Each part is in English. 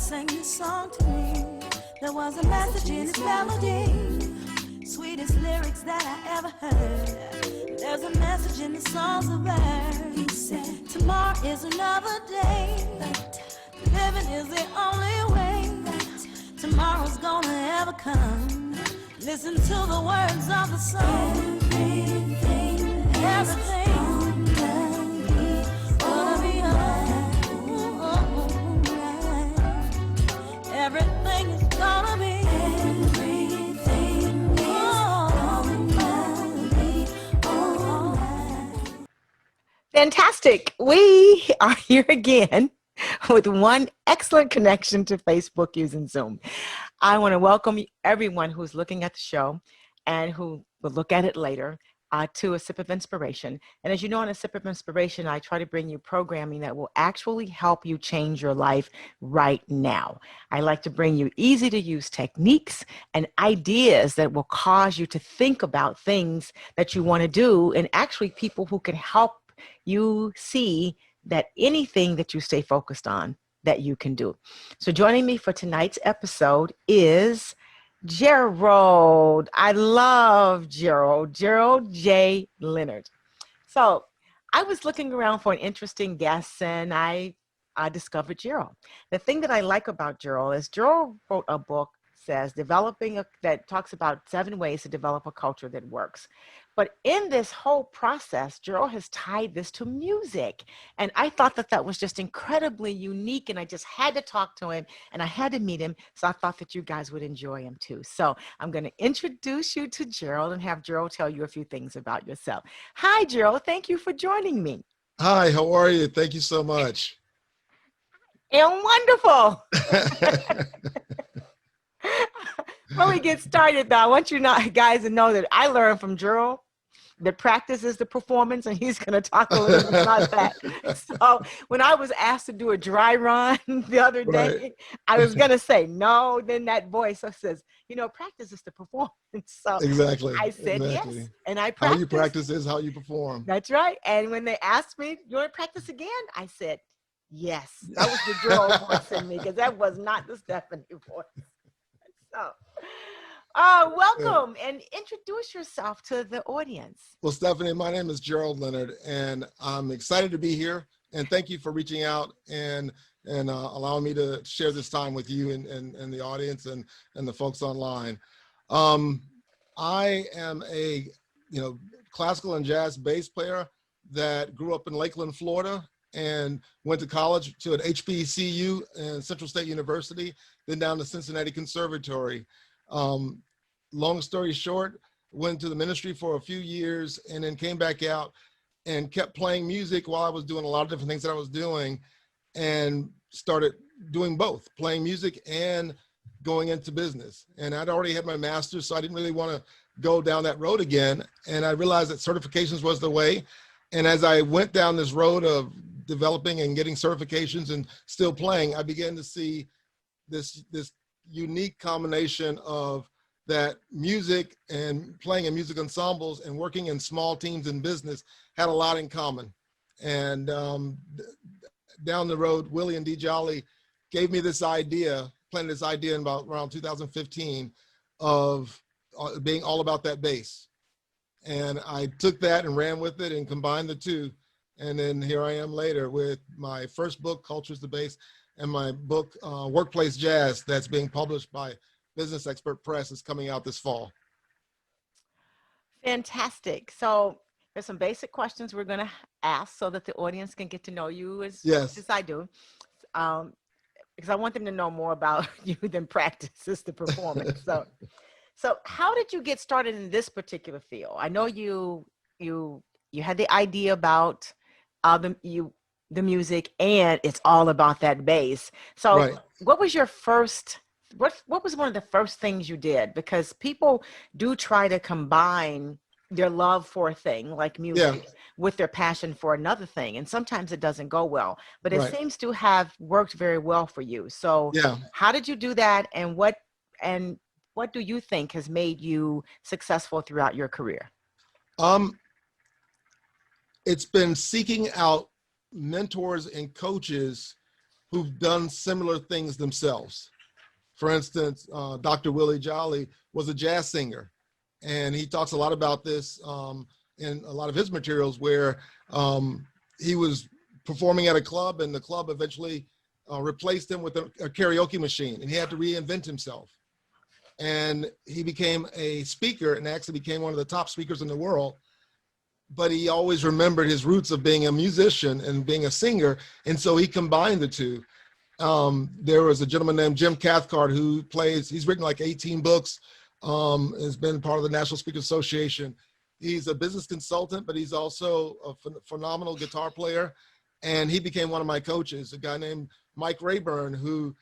sang this song to me. There was a message in its melody, sweetest lyrics that I ever heard. There's a message in the songs of birds. He said, tomorrow is another day, but living is the only way that tomorrow's gonna ever come. Listen to the words of the song. Everything's gonna be alright. Everything is gonna be. Fantastic. We are here again with one excellent connection to Facebook using Zoom. I want to welcome everyone who's looking at the show and who will look at it later to A Sip of Inspiration. And as you know, in A Sip of Inspiration, I try to bring you programming that will actually help you change your life right now. I like to bring you easy to use techniques and ideas that will cause you to think about things that you want to do, and actually people who can help you see that anything that you stay focused on that you can do. So joining me for tonight's episode is Gerald. I love Gerald J. Leonard. So I was looking around for an interesting guest, and I discovered Gerald. The thing that I like about Gerald is Gerald wrote a book that talks about 7 ways to develop a culture that works. But in this whole process, Gerald has tied this to music. And I thought that that was just incredibly unique. And I just had to talk to him and I had to meet him. So I thought that you guys would enjoy him too. So I'm going to introduce you to Gerald and have Gerald tell you a few things about yourself. Hi, Gerald. Thank you for joining me. Hi, how are you? Thank you so much. And wonderful. Before we get started, though, I want you guys to know that I learned from Gerald that practice is the performance, and he's going to talk a little bit about that. So when I was asked to do a dry run the other day, I was going to say no. Then that voice says, practice is the performance. So exactly. I said exactly. yes, and I practiced. How you practice is how you perform. That's right. And when they asked me, you want to practice again? I said yes. That was the Gerald voice in me, because that was not the Stephanie voice. So, welcome and introduce yourself to the audience. Well, Stephanie, my name is Gerald Leonard, and I'm excited to be here. And thank you for reaching out and allowing me to share this time with you and the audience and the folks online. I am a classical and jazz bass player that grew up in Lakeland, Florida, and went to college to an HBCU and Central State University, then down to Cincinnati Conservatory. Long story short, went to the ministry for a few years and then came back out and kept playing music while I was doing a lot of different things that I was doing, and started doing both, playing music and going into business. And I'd already had my master's, so I didn't really want to go down that road again. And I realized that certifications was the way. And as I went down this road of developing and getting certifications and still playing, I began to see this unique combination of that music and playing in music ensembles and working in small teams in business had a lot in common. And down the road, Willie and D. Jolly gave me this idea, planted this idea in around 2015 of being all about that bass. And I took that and ran with it and combined the two. And then here I am later with my first book, Culture's the Bass, and my book, Workplace Jazz, that's being published by Business Expert Press, is coming out this fall. Fantastic. So there's some basic questions we're going to ask so that the audience can get to know you as much as I do. Because I want them to know more about you than practice is the performance. So how did you get started in this particular field? I know you had the idea about the music, and it's all about that bass. So what was your first, what was one of the first things you did? Because people do try to combine their love for a thing like music with their passion for another thing. And sometimes it doesn't go well, but it seems to have worked very well for you. So how did you do that? And what do you think has made you successful throughout your career? It's been seeking out mentors and coaches who've done similar things themselves. For instance, Dr. Willie Jolly was a jazz singer, and he talks a lot about this in a lot of his materials, where he was performing at a club, and the club eventually replaced him with a karaoke machine, and he had to reinvent himself. And he became a speaker, and actually became one of the top speakers in the world. But he always remembered his roots of being a musician and being a singer, and so he combined the two. There was a gentleman named Jim Cathcart who he's written like 18 books, has been part of the National Speakers Association. He's a business consultant, but he's also a phenomenal guitar player. And he became one of my coaches, a guy named Mike Rayburn, who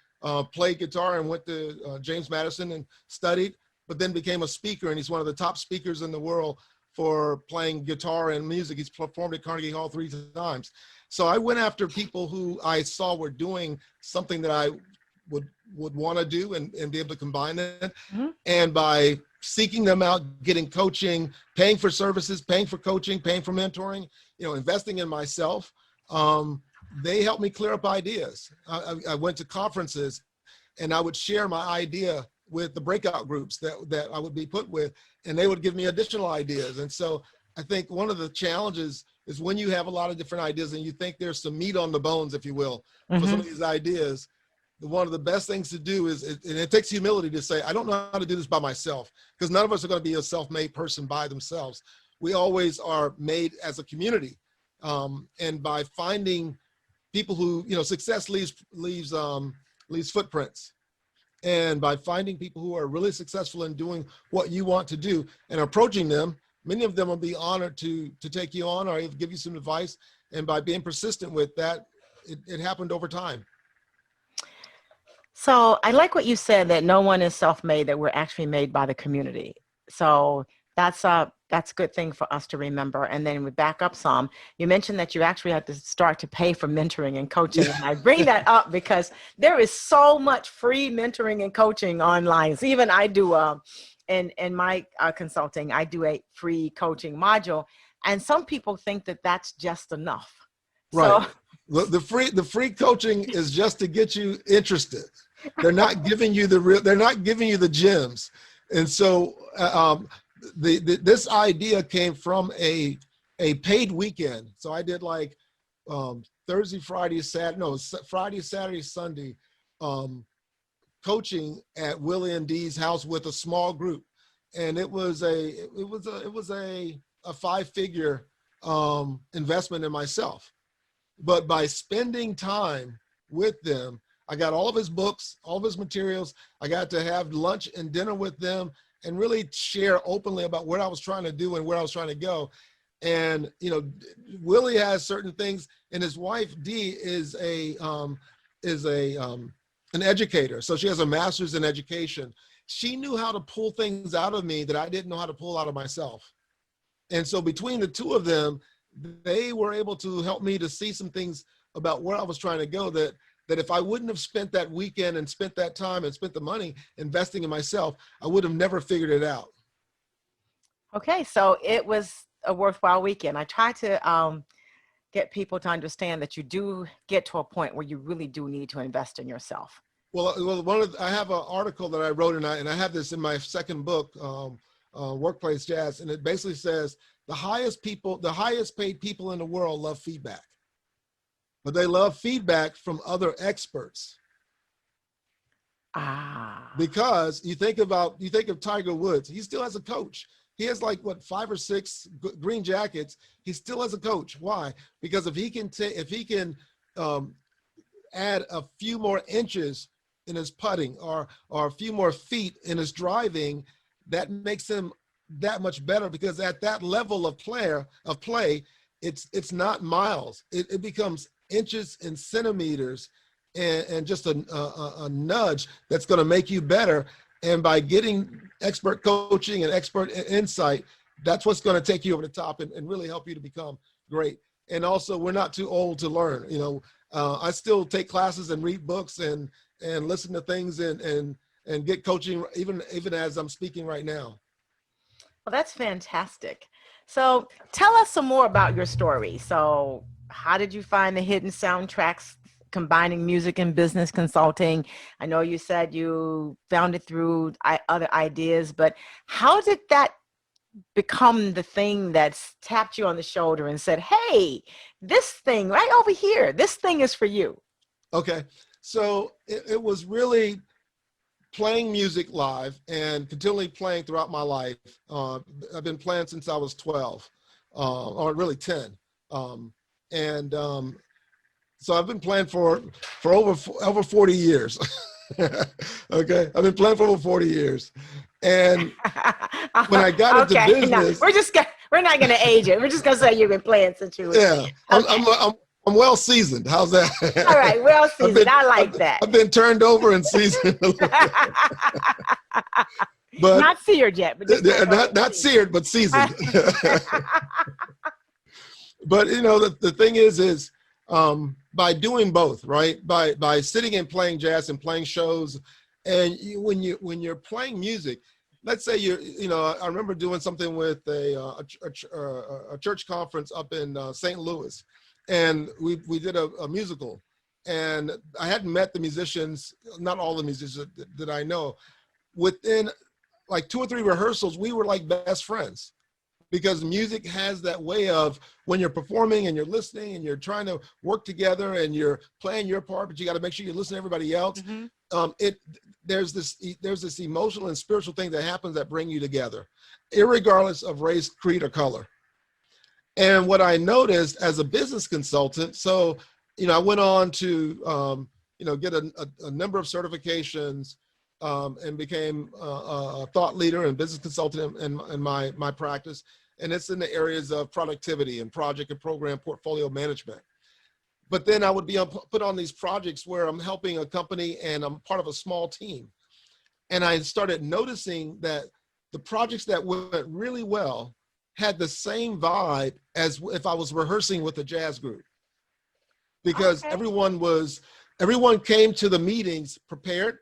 played guitar and went to James Madison and studied, but then became a speaker. And he's one of the top speakers in the world for playing guitar and music. He's performed at Carnegie Hall 3 times. So I went after people who I saw were doing something that I would want to do and be able to combine it. Mm-hmm. And by seeking them out, getting coaching, paying for services, paying for coaching, paying for mentoring, investing in myself, they helped me clear up ideas. I went to conferences, and I would share my idea with the breakout groups that I would be put with, and they would give me additional ideas. And so I think one of the challenges is when you have a lot of different ideas and you think there's some meat on the bones, if you will, for some of these ideas, one of the best things to do is, and it takes humility to say, I don't know how to do this by myself, because none of us are going to be a self-made person by themselves. We always are made as a community. And by finding people who, success leaves footprints. And by finding people who are really successful in doing what you want to do and approaching them, many of them will be honored to take you on or give you some advice. And by being persistent with that, it happened over time. So I like what you said, that no one is self-made, that we're actually made by the community. So that's a good thing for us to remember. And then we back up some. You mentioned that you actually have to start to pay for mentoring and coaching. And I bring that up because there is so much free mentoring and coaching online. So even I do, in my consulting, I do a free coaching module. And some people think that that's just enough. Right. So, the free coaching is just to get you interested. They're not giving you they're not giving you the gems. And so, this idea came from a paid weekend. So I did like Thursday, Friday, Saturday, Sunday coaching at Willie and Dee's house with a small group, and it was a 5-figure investment in myself. But by spending time with them, I got all of his books, all of his materials. I got to have lunch and dinner with them and really share openly about what I was trying to do and where I was trying to go. And, Willie has certain things, and his wife, Dee, is an educator. So she has a master's in education. She knew how to pull things out of me that I didn't know how to pull out of myself. And so between the two of them, they were able to help me to see some things about where I was trying to go that if I wouldn't have spent that weekend and spent that time and spent the money investing in myself, I would have never figured it out. Okay, so it was a worthwhile weekend. I try to get people to understand that you do get to a point where you really do need to invest in yourself. Well, I have an article that I wrote, and I have this in my second book, Workplace Jazz, and it basically says the highest paid people in the world love feedback. But they love feedback from other experts. Because you think of Tiger Woods, he still has a coach. He has like 5 or 6 green jackets. He still has a coach. Why? Because if he can add a few more inches in his putting or a few more feet in his driving, that makes him that much better, because at that level of play, it's not miles. It becomes inches and centimeters, and just a nudge that's going to make you better. And by getting expert coaching and expert insight, that's what's going to take you over the top and really help you to become great. And also, we're not too old to learn. I still take classes and read books and listen to things and get coaching even as I'm speaking right now. Well, that's fantastic. So tell us some more about your story. So how did you find the hidden soundtracks combining music and business consulting. I know you said you found it through other ideas, but how did that become the thing that's tapped you on the shoulder and said, hey, this thing right over here, this thing is for you? Okay. So it was really playing music live and continually playing throughout my life. I've been playing since I was 12, or really 10. So I've been playing for over 40 years. Okay, I've been playing for over 40 years. And when I got into business, no, we're not gonna age it. We're just gonna say you've been playing since you were. Yeah, okay. I'm well seasoned. How's that? All right, well seasoned. I like that. I've been turned over and seasoned a little bit. But not seared yet, but not seared, but seasoned. But you know, the thing is by doing both, right? By sitting and playing jazz and playing shows, and when you're playing music, let's say I remember doing something with a church conference up in St. Louis, and we did a musical, and I hadn't met the musicians, not all the musicians that I know. Within like 2 or 3 rehearsals, we were like best friends. Because music has that way of when you're performing and you're listening and you're trying to work together and you're playing your part, but you got to make sure you listen to everybody else. Mm-hmm. There's this emotional and spiritual thing that happens that bring you together, irregardless of race, creed, or color. And what I noticed as a business consultant, so I went on to get a number of certifications. And became a thought leader and business consultant in my practice. And it's in the areas of productivity and project and program portfolio management. But then I would be put on these projects where I'm helping a company and I'm part of a small team. And I started noticing that the projects that went really well had the same vibe as if I was rehearsing with a jazz group. Because okay. everyone came to the meetings prepared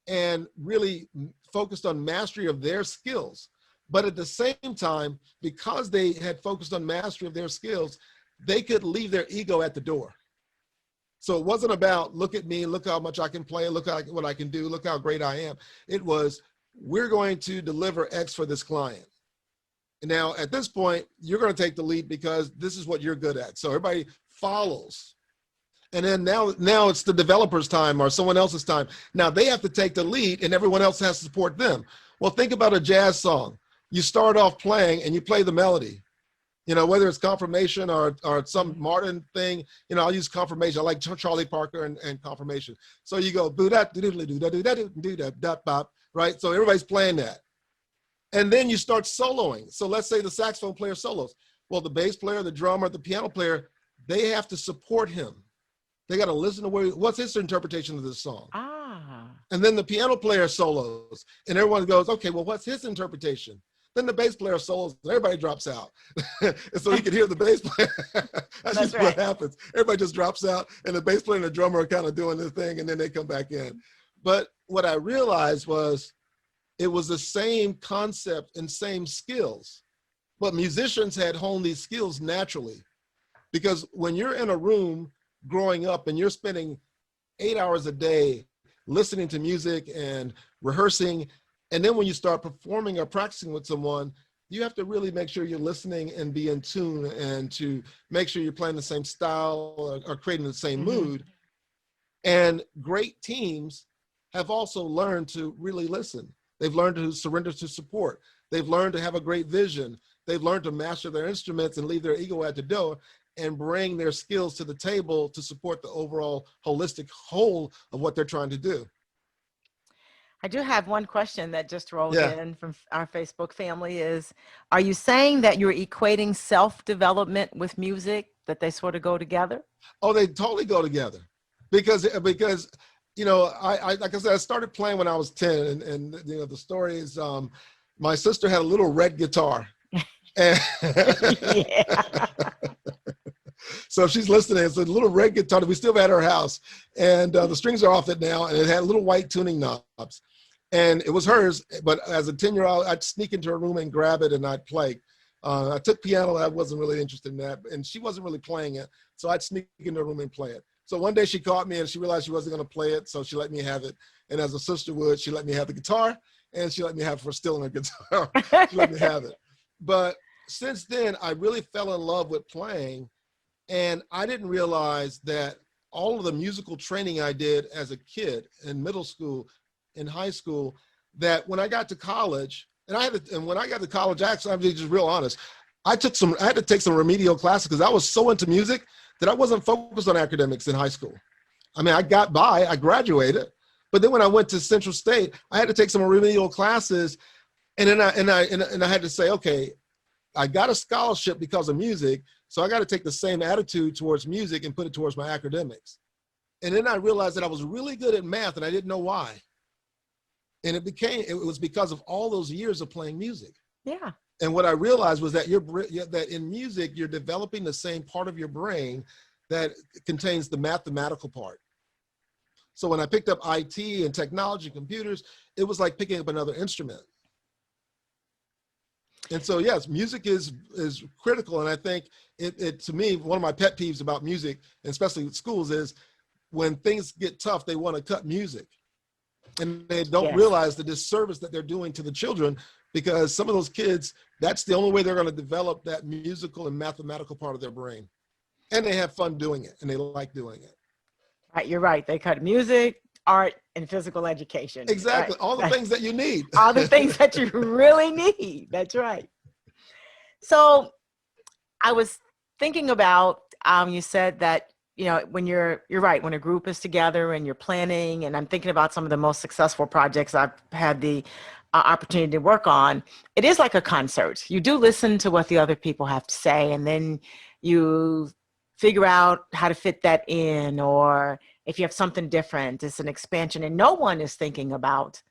and really focused on mastery of their skills. But at the same time, because they had focused on mastery of their skills, they could leave their ego at the door. So it wasn't about, look at me, look how much I can play, look what I can do, look how great I am. It was, we're going to deliver X for this client. And now at this point, you're going to take the lead because this is what you're good at. So everybody follows. And then now it's the developer's time or someone else's time. Now they have to take the lead and everyone else has to support them. Well, think about a jazz song. You start off playing and you play the melody, whether it's confirmation or some modern thing, I'll use confirmation. I like Charlie Parker and confirmation. So you go, right? So everybody's playing that. And then you start soloing. So let's say the saxophone player solos. Well, the bass player, the drummer, the piano player, they have to support him. They got to listen to what's his interpretation of this song. And then the piano player solos and everyone goes, okay, well, what's his interpretation? Then the bass player solos and everybody drops out. And so you can hear the bass player. That's just right. What happens. Everybody just drops out and the bass player and the drummer are kind of doing their thing and then they come back in. But what I realized was it was the same concept and same skills, but musicians had honed these skills naturally. Because when you're in a room growing up and you're spending 8 hours a day listening to music and rehearsing, and then when you start performing or practicing with someone, you have to really make sure you're listening and be in tune and to make sure you're playing the same style or creating the same mood. And great teams have also learned to really listen. They've learned to surrender to support. They've learned to have a great vision. They've learned to master their instruments and leave their ego at the door and bring their skills to the table to support the overall holistic whole of what they're trying to do. I do have one question that just rolled in from our Facebook family is, are you saying that you're equating self-development with music, that they sort of go together? Oh, they totally go together. Because I like I said, I started playing when I was 10 and the story is my sister had a little red guitar. And so if she's listening, it's a little red guitar that we still have at our house. And the strings are off it now, and it had little white tuning knobs. And it was hers, but as a 10-year-old, I'd sneak into her room and grab it and I'd play. I took piano, I wasn't really interested in that, and she wasn't really playing it. So I'd sneak into her room and play it. So one day she caught me and she realized she wasn't going to play it. So she let me have it. And as a sister would, she let me have the guitar and she let me have it for stealing a guitar. She let me have it. But since then, I really fell in love with playing. And I didn't realize that all of the musical training I did as a kid in middle school, in high school, that when I got to college, and when I got to college, actually, I'm just real honest, I had to take some remedial classes because I was so into music that I wasn't focused on academics in high school. I mean, I got by, I graduated, but then when I went to Central State, I had to take some remedial classes, and then I had to say, okay, I got a scholarship because of music, so I got to take the same attitude towards music and put it towards my academics. And then I realized that I was really good at math, and I didn't know why. And it was because of all those years of playing music. Yeah. And what I realized was that that in music, you're developing the same part of your brain that contains the mathematical part. So when I picked up IT and technology, computers, it was like picking up another instrument. And so, yes, music is critical. And I think to me, one of my pet peeves about music, and especially with schools, is when things get tough, they want to cut music. And they don't realize the disservice that they're doing to the children, because some of those kids, that's the only way they're going to develop that musical and mathematical part of their brain. And they have fun doing it, and they like doing it. Right, you're right. They cut music, art, and physical education. Exactly. Right? All the things that you need. All the things that you really need. That's right. So I was thinking about, you said that, you know, when you're right, when a group is together and you're planning, and I'm thinking about some of the most successful projects I've had the opportunity to work on, it is like a concert. You do listen to what the other people have to say, and then you figure out how to fit that in, or if you have something different, it's an expansion, and no one is thinking about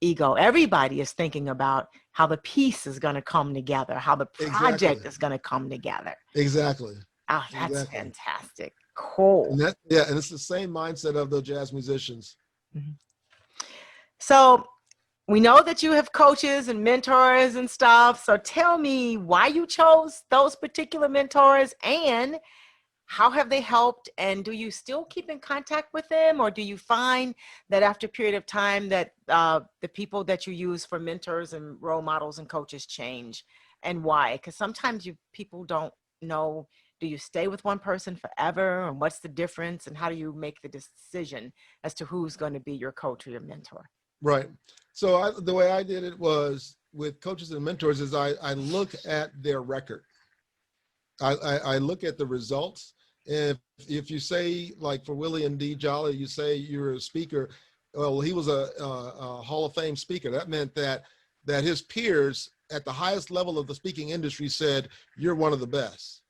ego. Everybody is thinking about how the piece is going to come together, how the project is going to come together. Exactly. Oh, that's fantastic. Cool. And and it's the same mindset of the jazz musicians. Mm-hmm. So we know that you have coaches and mentors and stuff. So tell me why you chose those particular mentors, and how have they helped? And do you still keep in contact with them, or do you find that after a period of time that the people that you use for mentors and role models and coaches change, and why? Because sometimes people don't know, do you stay with one person forever, and what's the difference, and how do you make the decision as to who's going to be your coach or your mentor? Right. So the way I did it was with coaches and mentors is I look at their record. I look at the results. If you say, like for Willie and D. Jolly, you say you're a speaker, well, he was a Hall of Fame speaker. That meant that his peers at the highest level of the speaking industry said, you're one of the best.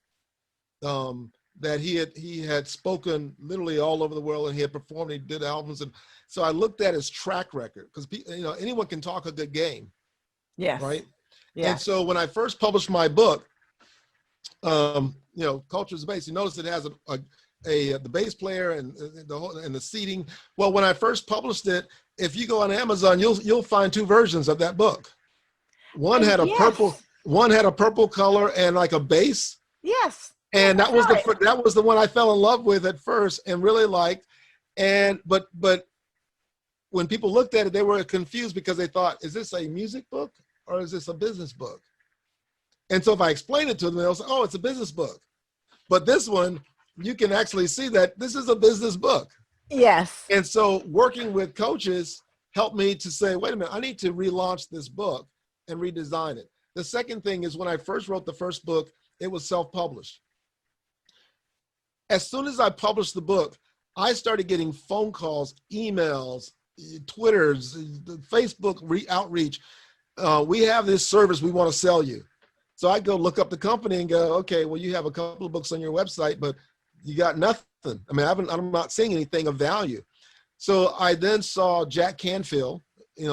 That he had spoken literally all over the world, and he had performed, he did albums. And so I looked at his track record, because anyone can talk a good game. Yes. Right. Yeah. And so when I first published my book, Culture is Bass, you notice it has the bass player and the seating. Well, when I first published it, if you go on Amazon, you'll find two versions of that book. One had a purple color and like a bass. Yes. And that was the one I fell in love with at first and really liked. But when people looked at it, they were confused because they thought, is this a music book or is this a business book? And so if I explain it to them, they'll say, oh, it's a business book. But this one, you can actually see that this is a business book. Yes. And so working with coaches helped me to say, wait a minute, I need to relaunch this book and redesign it. The second thing is, when I first wrote the first book, it was self-published. As soon as I published the book, I started getting phone calls, emails, Twitters, Facebook outreach. We have this service we want to sell you. So I go look up the company and go, okay, well, you have a couple of books on your website, but you got nothing. I mean, I'm not seeing anything of value. So I then saw Jack Canfield.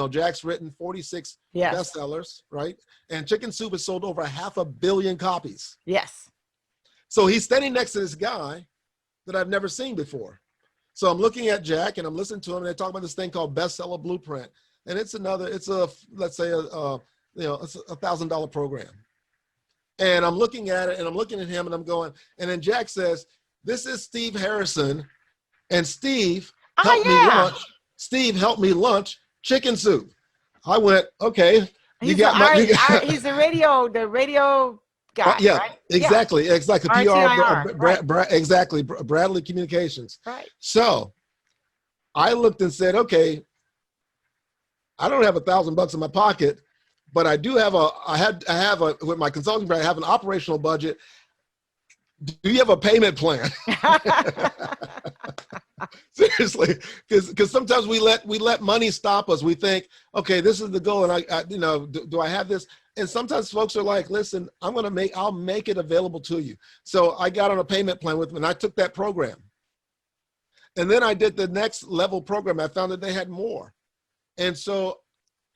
Jack's written 46 bestsellers, right? And Chicken Soup has sold over 500 million copies. Yes. So he's standing next to this guy that I've never seen before. So I'm looking at Jack and I'm listening to him, and they talk about this thing called Bestseller Blueprint. And it's let's say it's a $1,000 program. And I'm looking at it and I'm looking at him and I'm going, and then Jack says, this is Steve Harrison And Steve Oh, helped me yeah. launch. Steve helped me launch Chicken Soup. I went, okay, He's the radio guy, yeah, right? exactly. Exactly. PR, RTIR, right. exactly. Bradley Communications. Right. So I looked and said, okay, I don't have $1,000 in my pocket, but I do have with my consulting brand, I have an operational budget. Do you have a payment plan? Seriously, because sometimes we let money stop us. We think, okay, this is the goal, and do I have this? And sometimes folks are like, listen, I'll make it available to you. So I got on a payment plan with them, and I took that program. And then I did the next level program. I found that they had more. And so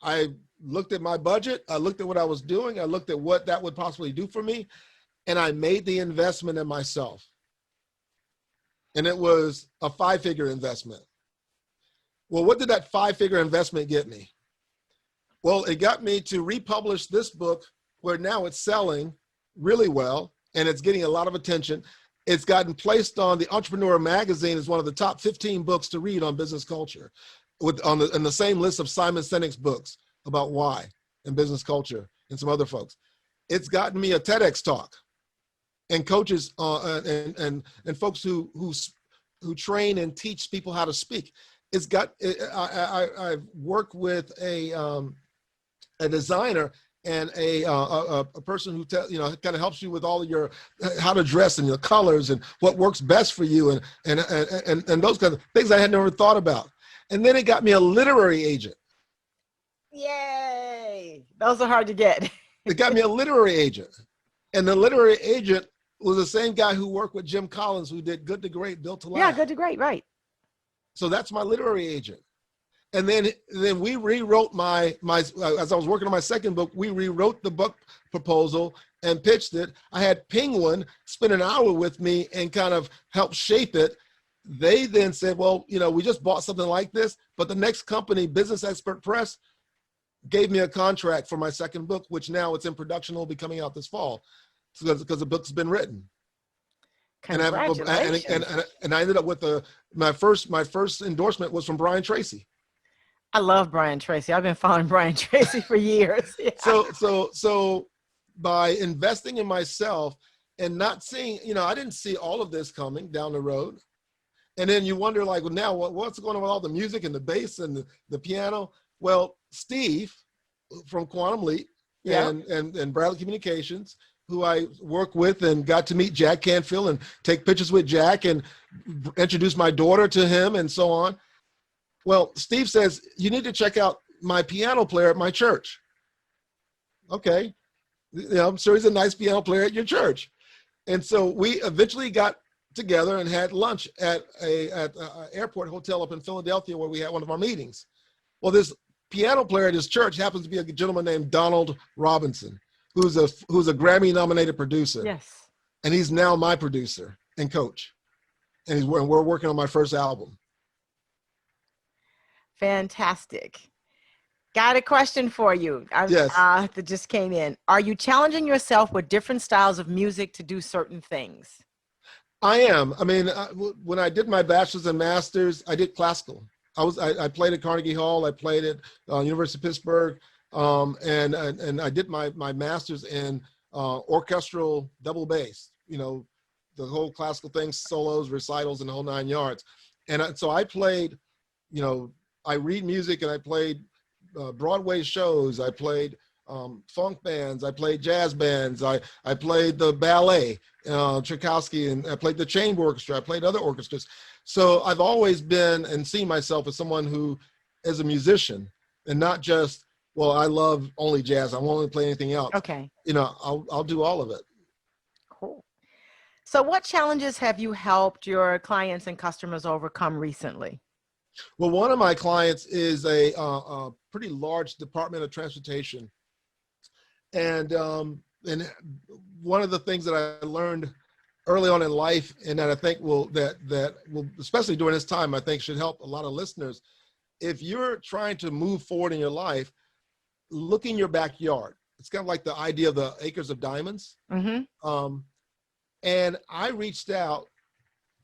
I looked at my budget. I looked at what I was doing. I looked at what that would possibly do for me. And I made the investment in myself. And it was a 5-figure investment. Well, what did that 5-figure investment get me? Well, it got me to republish this book where now it's selling really well and it's getting a lot of attention. It's gotten placed on the Entrepreneur magazine as one of the top 15 books to read on business culture, in the same list of Simon Sinek's books about why and business culture and some other folks. It's gotten me a TEDx talk, and coaches and folks who train and teach people how to speak. I've worked with a designer and a person who kind of helps you with all of your how to dress and your colors and what works best for you and those kinds of things I had never thought about. And then it got me a literary agent. Yay! Those are hard to get. It got me a literary agent, and the literary agent was the same guy who worked with Jim Collins, who did Good to Great, Built to Last. Yeah, Good to Great, right. So that's my literary agent. And then we rewrote as I was working on my second book, we rewrote the book proposal and pitched it. I had Penguin spend an hour with me and kind of help shape it. They then said, well, we just bought something like this, but the next company, Business Expert Press, gave me a contract for my second book, which now it's in production. It'll be coming out this fall because the book's been written. Congratulations. And I ended up with my first endorsement was from Brian Tracy. I love Brian Tracy. I've been following Brian Tracy for years. Yeah. So by investing in myself and not seeing, I didn't see all of this coming down the road. And then you wonder, like, well, now what's going on with all the music and the bass and the piano? Well, Steve from Quantum Leap and Bradley Communications, who I work with and got to meet Jack Canfield and take pictures with Jack and introduce my daughter to him and so on. Well, Steve says, you need to check out my piano player at my church. Okay. I'm sure he's a nice piano player at your church. And so we eventually got together and had lunch at an airport hotel up in Philadelphia where we had one of our meetings. Well, this piano player at his church happens to be a gentleman named Donald Robinson, who's a Grammy-nominated producer. Yes. And he's now my producer and coach. And we're working on my first album. Fantastic. Got a question for you. Yes. That just came in. Are you challenging yourself with different styles of music to do certain things? I am. I mean, when I did my bachelor's and master's, I did classical. I played at Carnegie Hall. I played at University of Pittsburgh, and I did my master's in orchestral double bass. The whole classical thing, solos, recitals, and the whole 9 yards. And so I played. I read music, and I played Broadway shows. I played funk bands. I played jazz bands. I played the ballet, Tchaikovsky, and I played the chamber orchestra. I played other orchestras. So I've always been and seen myself as someone who is a musician and not just, well, I love only jazz. I won't only play anything else. Okay. I'll do all of it. Cool. So what challenges have you helped your clients and customers overcome recently? Well, one of my clients is a pretty large Department of Transportation. And one of the things that I learned early on in life, and that I think will, especially during this time, I think should help a lot of listeners. If you're trying to move forward in your life, look in your backyard. It's kind of like the idea of the acres of diamonds. Mm-hmm. And I reached out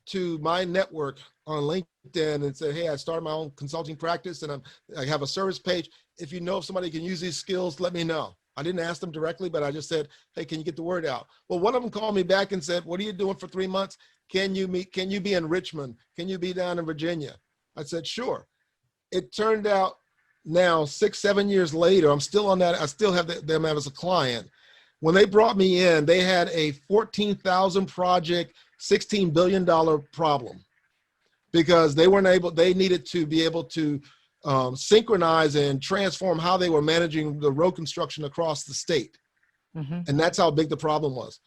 to my network on LinkedIn and said, hey, I started my own consulting practice and I have a service page. If you know if somebody can use these skills, let me know. I didn't ask them directly, but I just said, hey, can you get the word out? Well, one of them called me back and said, what are you doing for 3 months? Can you be in Richmond? Can you be down in Virginia? I said, sure. It turned out now 6, 7 years later, I'm still on that. I still have them as a client. When they brought me in, they had a 14,000 project, $16 billion problem because they needed to be able to synchronize and transform how they were managing the road construction across the state. Mm-hmm. And that's how big the problem was.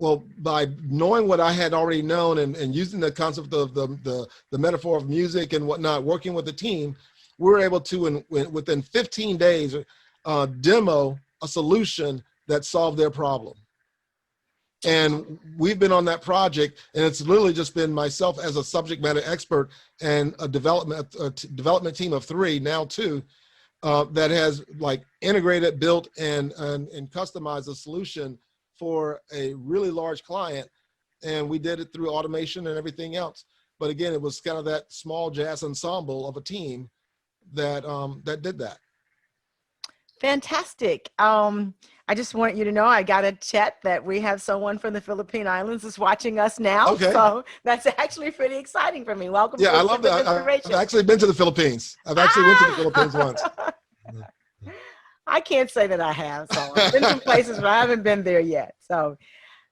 Well, by knowing what I had already known and using the concept of the metaphor of music and whatnot, working with the team, we were able to, within 15 days, demo a solution that solved their problem. And we've been on that project, and it's literally just been myself as a subject matter expert and a development team of 3, now 2, that has like integrated, built, and customized a solution for a really large client. And we did it through automation and everything else. But again, it was kind of that small jazz ensemble of a team that did that. Fantastic. I just want you to know I got a chat that we have someone from the Philippine Islands is watching us now. Okay. So that's actually pretty exciting for me. Welcome. Yeah, to I love that. I've actually been to the Philippines. I've actually went to the Philippines once. I can't say that I have. So I've been some places, but I haven't been there yet. So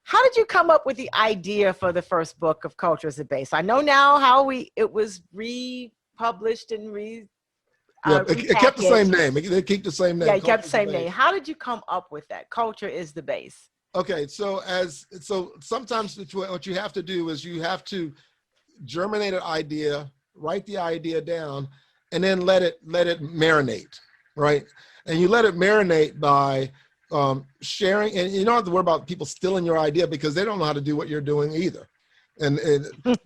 how did you come up with the idea for the first book of Culture as a Base? I know now how it was republished and it kept the same name. They keep the same name. Yeah, it kept the same name. How did you come up with that? Culture is the base. Okay, so sometimes what you have to do is you have to germinate an idea, write the idea down, and then let it marinate, right? And you let it marinate by sharing, and you don't have to worry about people stealing your idea because they don't know how to do what you're doing either. And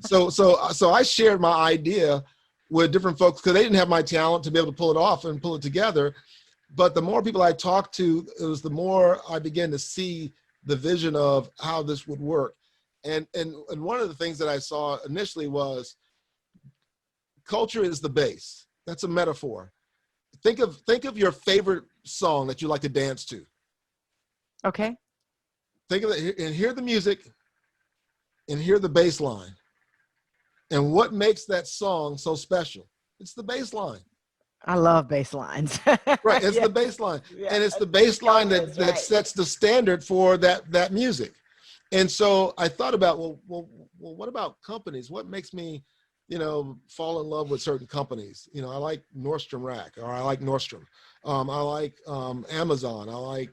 so I shared my idea with different folks because they didn't have my talent to be able to pull it off and pull it together. But the more people I talked to, it was the more I began to see the vision of how this would work. And one of the things that I saw initially was culture is the base. That's a metaphor. Think of your favorite song that you like to dance to. Okay. Think of it and hear the music and hear the bass line. And what makes that song so special? It's the bass line. I love bass lines. Right, it's the bass line. Yeah. And it's the bass line that sets the standard for that music. And so I thought about, well, what about companies? What makes me, fall in love with certain companies? I like Nordstrom Rack, or I like Nordstrom. I like Amazon. I like,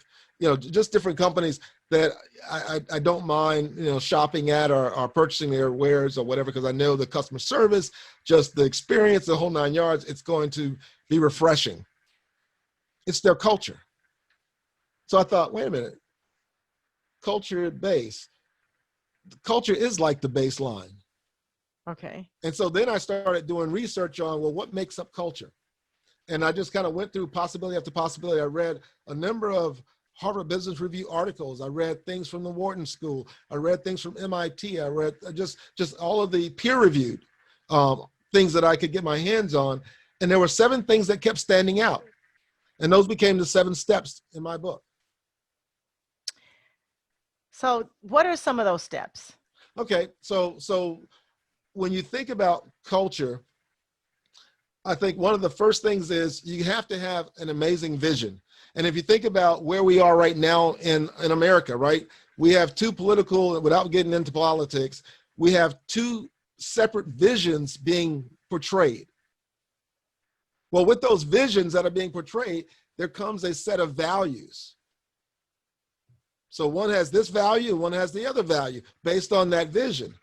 just different companies that I don't mind, shopping at or purchasing their wares or whatever, because I know the customer service, just the experience, the whole 9 yards, it's going to be refreshing. It's their culture. So I thought, wait a minute, culture base. Culture is like the baseline. Okay. And so then I started doing research on, well, what makes up culture? And I just kind of went through possibility after possibility. I read a number of Harvard Business Review articles. I read things from the Wharton School. I read things from MIT. I read just all of the peer-reviewed things that I could get my hands on. And there were 7 things that kept standing out. And those became the 7 steps in my book. So what are some of those steps? Okay, so when you think about culture, I think one of the first things is you have to have an amazing vision. And if you think about where we are right now in America, right, we have 2 political, without getting into politics, we have 2 separate visions being portrayed. Well, with those visions that are being portrayed, there comes a set of values. So one has this value, one has the other value based on that vision.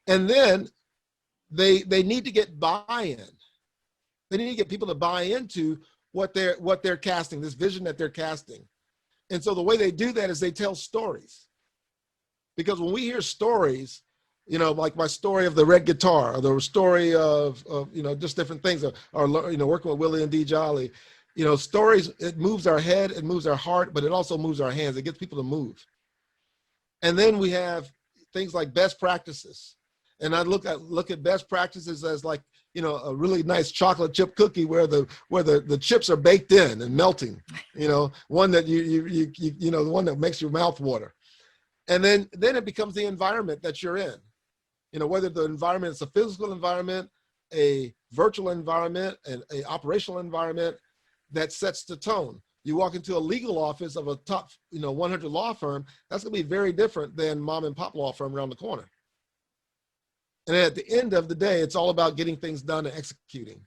And then they need to get buy-in. They need to get people to buy into what they're casting, this vision that they're casting. And so the way they do that is they tell stories. Because when we hear stories, like my story of the red guitar, or the story of just different things, or working with Willie and D. Jolly, stories, it moves our head, it moves our heart, but it also moves our hands. It gets people to move. And then we have things like best practices. And I look at best practices as like, you know, a really nice chocolate chip cookie where the chips are baked in and melting, you know, one that you know, the one that makes your mouth water. And then it becomes the environment that you're in, you know, whether the environment is a physical environment, a virtual environment, and a operational environment that sets the tone. You walk into a legal office of a top, you know, 100 law firm, that's gonna be very different than mom and pop law firm around the corner. And at the end of the day, it's all about getting things done and executing.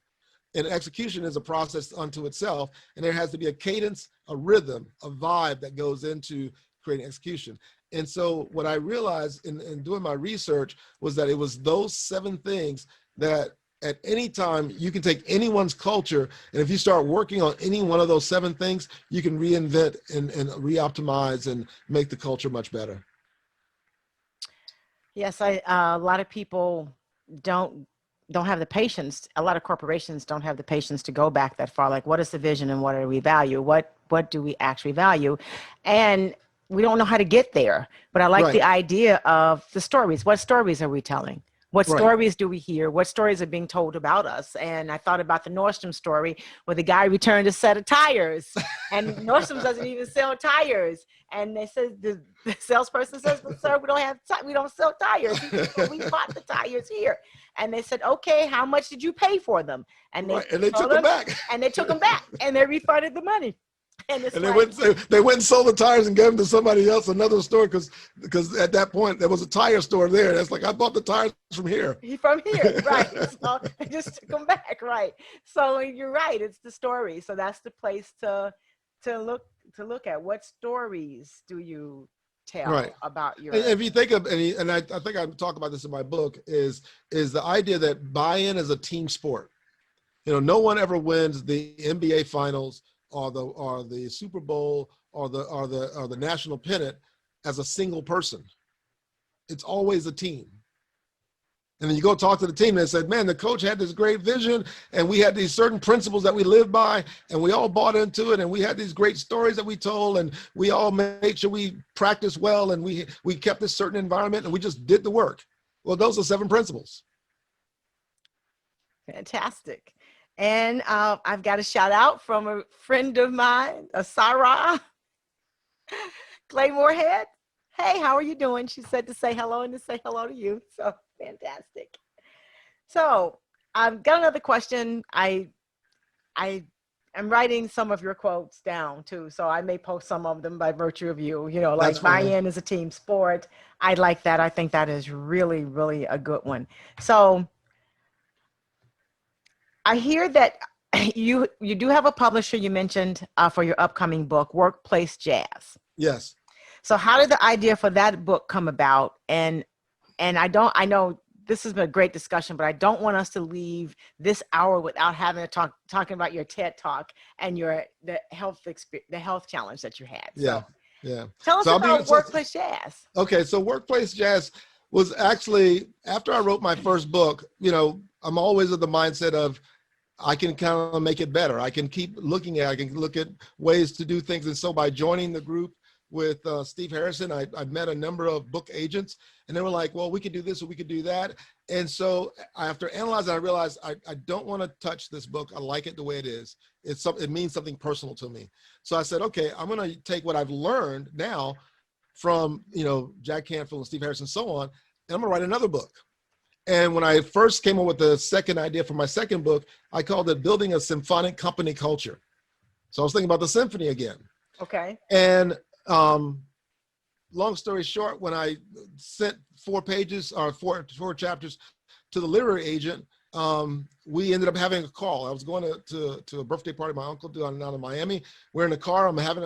And execution is a process unto itself, and there has to be a cadence, a rhythm, a vibe that goes into creating execution. And so what I realized in doing my research was that it was those 7 things that at any time you can take anyone's culture, and if you start working on any one of those 7 things, you can reinvent and re-optimize and make the culture much better. Yes, a lot of people don't have the patience. A lot of corporations don't have the patience to go back that far. Like, what is the vision and what do we value? What do we actually value? And we don't know how to get there. But I like the idea of the stories. What stories are we telling? What stories do we hear? What stories are being told about us? And I thought about the Nordstrom story where the guy returned a set of tires, and Nordstrom doesn't even sell tires. And they said the salesperson says, "Well, sir, we don't sell tires. We bought the tires here." And they said, "Okay, how much did you pay for them?" And they took them back. And they took them back, and they refunded the money. And they went and sold the tires and gave them to somebody else, another store, because at that point there was a tire store there. That's like, I bought the tires from here. From here, right? So I just took them back, right? So you're right. It's the story. So that's the place to look at. What stories do you tell about your? And if you think of any, and I think I talk about this in my book, is the idea that buy-in is a team sport. You know, no one ever wins the NBA finals or the Super Bowl or the national pennant as a single person. It's always a team. And then you go talk to the team and they said, "Man, the coach had this great vision and we had these certain principles that we lived by and we all bought into it and we had these great stories that we told and we all made sure we practiced well and we kept this certain environment and we just did the work." Well, those are 7 principles. Fantastic. And I've got a shout out from a friend of mine, Sarah Claymore Head. "Hey, how are you doing?" She said to say hello and to say hello to you. So fantastic. So I've got another question. I am writing some of your quotes down too. So I may post some of them by virtue of you, you know, like buy-in is a team sport. I like that. I think that is really, really a good one. So I hear that you do have a publisher you mentioned for your upcoming book, Workplace Jazz. Yes. So how did the idea for that book come about? And I know this has been a great discussion, but I don't want us to leave this hour without having to talking about your TED Talk and the health challenge that you had. Yeah. Tell us about Workplace Jazz. Okay, so Workplace Jazz was actually, after I wrote my first book, you know, I'm always of the mindset of I can kind of make it better. I can keep looking at, I can look at ways to do things. And so by joining the group with Steve Harrison, I met a number of book agents and they were like, well, we could do this or we could do that. And so after analyzing, I realized I don't want to touch this book. I like it the way it is. It means something personal to me. So I said, okay, I'm going to take what I've learned now from, you know, Jack Canfield and Steve Harrison and so on, and I'm going to write another book. And when I first came up with the second idea for my second book, I called it Building a Symphonic Company Culture. So I was thinking about the symphony again. Okay. And long story short, when I sent 4 pages or four chapters to the literary agent, we ended up having a call. I was going to a birthday party my uncle down in Miami. We're in a car. I'm having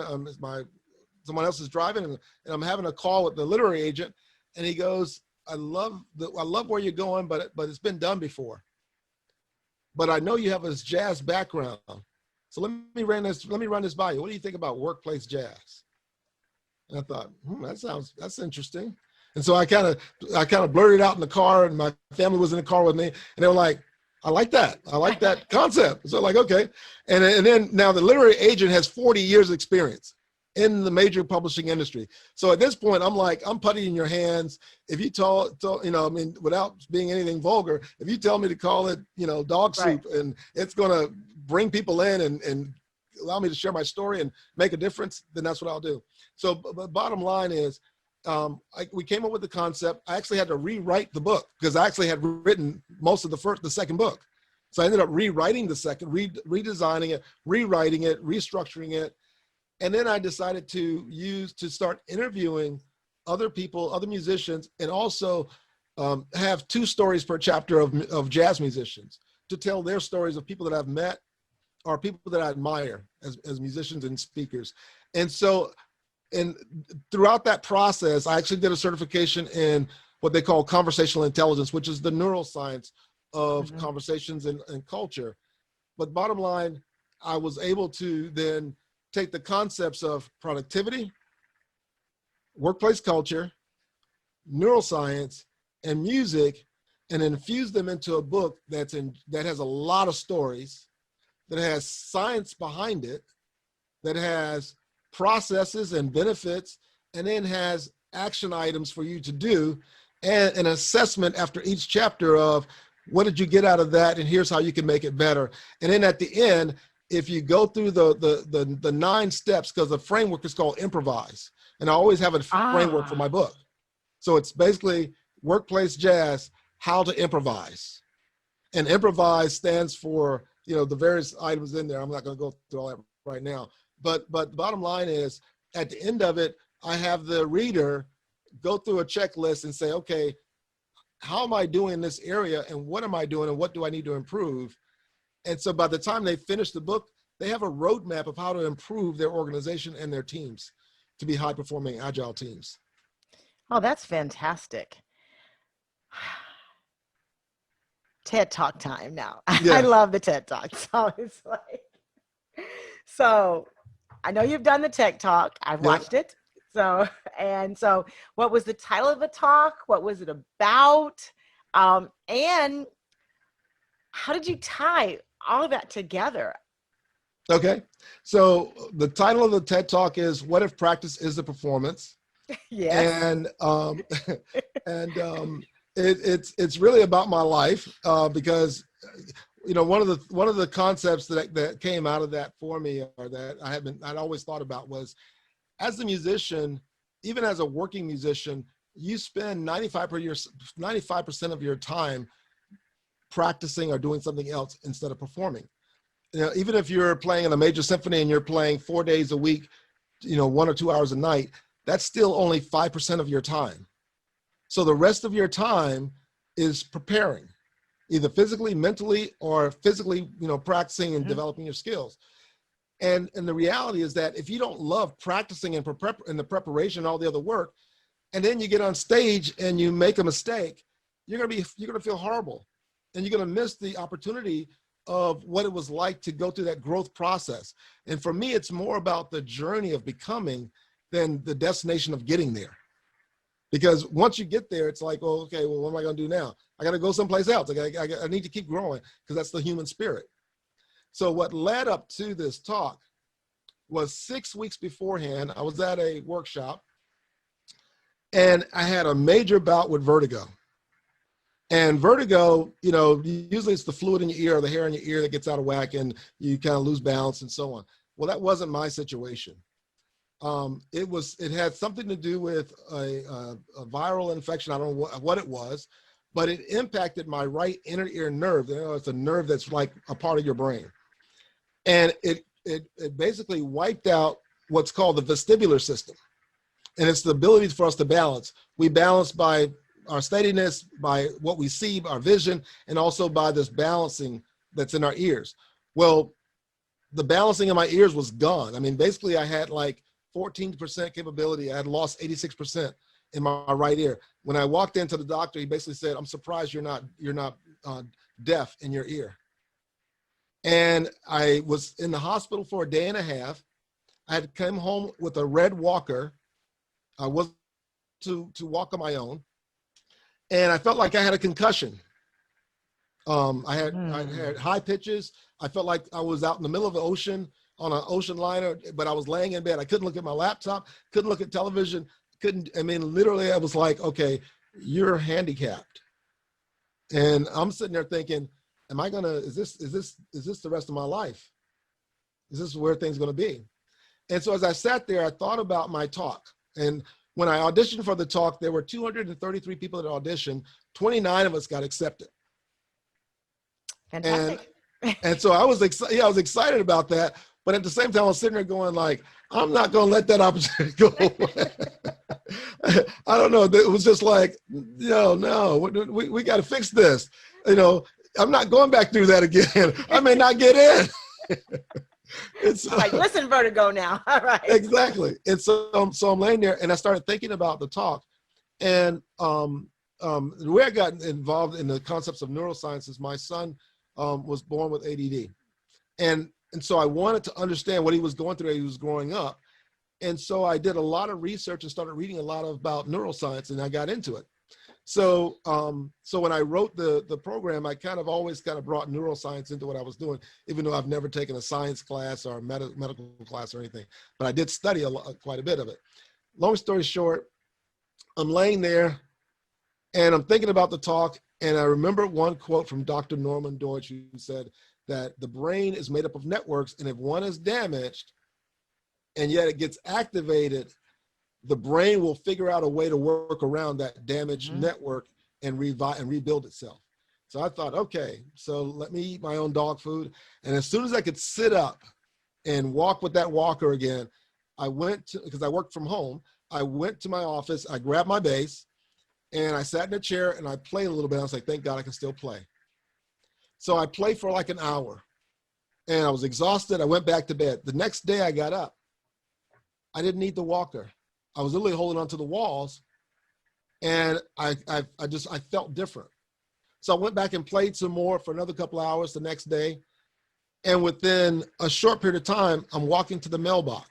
someone else is driving, and I'm having a call with the literary agent, and he goes, I love where you're going, but it's been done before. But I know you have this jazz background, so let me run this by you. What do you think about workplace jazz? And I thought, that's interesting. And so I kind of blurted out in the car, and my family was in the car with me, and they were like, I like that. I like that concept. So like, okay. And then now the literary agent has 40 years experience. in the major publishing industry. So at this point, I'm putty in your hands. If you without being anything vulgar, if you tell me to call it, dog soup, and it's going to bring people in and allow me to share my story and make a difference, then that's what I'll do. So but bottom line is, we came up with the concept. I actually had to rewrite the book because I actually had written most of the second book. So I ended up rewriting the second, redesigning it, rewriting it, restructuring it. And then I decided to start interviewing other people, other musicians, and also have 2 stories per chapter of jazz musicians to tell their stories of people that I've met or people that I admire as musicians and speakers. And so, and throughout that process, I actually did a certification in what they call conversational intelligence, which is the neuroscience of conversations and culture. But bottom line, I was able to then take the concepts of productivity, workplace culture, neuroscience, and music, and infuse them into a book that has a lot of stories, that has science behind it, that has processes and benefits, and then has action items for you to do, and an assessment after each chapter of what did you get out of that, and here's how you can make it better. And then at the end, if you go through the 9 steps, because the framework is called improvise, and I always have a framework for my book. So it's basically workplace jazz, how to improvise. And improvise stands for, the various items in there. I'm not going to go through all that right now. But the bottom line is, at the end of it, I have the reader go through a checklist and say, okay, how am I doing in this area, and what am I doing, and what do I need to improve? And so by the time they finish the book, they have a roadmap of how to improve their organization and their teams to be high-performing, agile teams. Oh, that's fantastic. TED Talk time now. Yeah. I love the TED Talk. So it's so I know you've done the TED Talk. I've watched it. So what was the title of the talk? What was it about? And how did you tie all of that together? Okay. So the title of the TED Talk is "What If Practice is the Performance?" Yes. And it's really about my life because one of the concepts that came out of that for me, or that I'd always thought about, was, as a musician, even as a working musician, you spend 95% of your time practicing or doing something else instead of performing. Even if you're playing in a major symphony and you're playing 4 days a week, 1 or 2 hours a night, that's still only 5% of your time. So the rest of your time is preparing, either physically, mentally, or physically, practicing and developing your skills. And the reality is that if you don't love practicing and the preparation and all the other work, and then you get on stage and you make a mistake, you're gonna feel horrible, and you're gonna miss the opportunity of what it was like to go through that growth process. And for me, it's more about the journey of becoming than the destination of getting there. Because once you get there, it's like, oh, okay, well, what am I gonna do now? I gotta go someplace else. I need to keep growing, because that's the human spirit. So what led up to this talk was 6 weeks beforehand, I was at a workshop, and I had a major bout with vertigo. And vertigo, usually it's the fluid in your ear or the hair in your ear that gets out of whack and you kind of lose balance and so on. Well, that wasn't my situation. It had something to do with a viral infection. I don't know what it was, but it impacted my right inner ear nerve. It's a nerve that's like a part of your brain. And it basically wiped out what's called the vestibular system. And it's the ability for us to balance. We balance by our steadiness, by what we see, our vision, and also by this balancing that's in our ears. Well, the balancing in my ears was gone. I mean, basically I had like 14% capability. I had lost 86% in my right ear. When I walked into the doctor, he basically said, "I'm surprised you're not deaf in your ear." And I was in the hospital for a day and a half. I had come home with a red walker. I was to walk on my own. And I felt like I had a concussion. I had high pitches. I felt like I was out in the middle of the ocean on an ocean liner, but I was laying in bed. I couldn't look at my laptop, couldn't look at television, literally I was like, okay, you're handicapped. And I'm sitting there thinking, is this the rest of my life? Is this where things are gonna be? And so as I sat there, I thought about my talk. And when I auditioned for the talk, there were 233 people that auditioned, 29 of us got accepted. Fantastic. And so I was excited about that. But at the same time, I was sitting there going like, I'm not going to let that opportunity go away. I don't know. It was just like, no, we got to fix this. I'm not going back through that again. I may not get in. It's like, listen, Vertigo now. All right. Exactly. And so I'm laying there and I started thinking about the talk. And the way I got involved in the concepts of neuroscience is my son was born with ADD. And so I wanted to understand what he was going through as he was growing up. And so I did a lot of research and started reading a lot about neuroscience, and I got into it. So when I wrote the program, I always brought neuroscience into what I was doing, even though I've never taken a science class or a medical class or anything, but I did study quite a bit of it. Long story short, I'm laying there and I'm thinking about the talk, and I remember one quote from Dr. Norman Deutsch, who said that the brain is made up of networks, and if one is damaged and yet it gets activated, the brain will figure out a way to work around that damaged network and rebuild itself. So I thought, okay, so let me eat my own dog food. And as soon as I could sit up and walk with that walker again, because I worked from home, I went to my office, I grabbed my bass, and I sat in a chair and I played a little bit. I was like, thank God I can still play. So I played for like an hour and I was exhausted. I went back to bed. The next day I got up. I didn't need the walker. I was literally holding onto the walls, and I felt different. So I went back and played some more for another couple of hours the next day. And within a short period of time, I'm walking to the mailbox.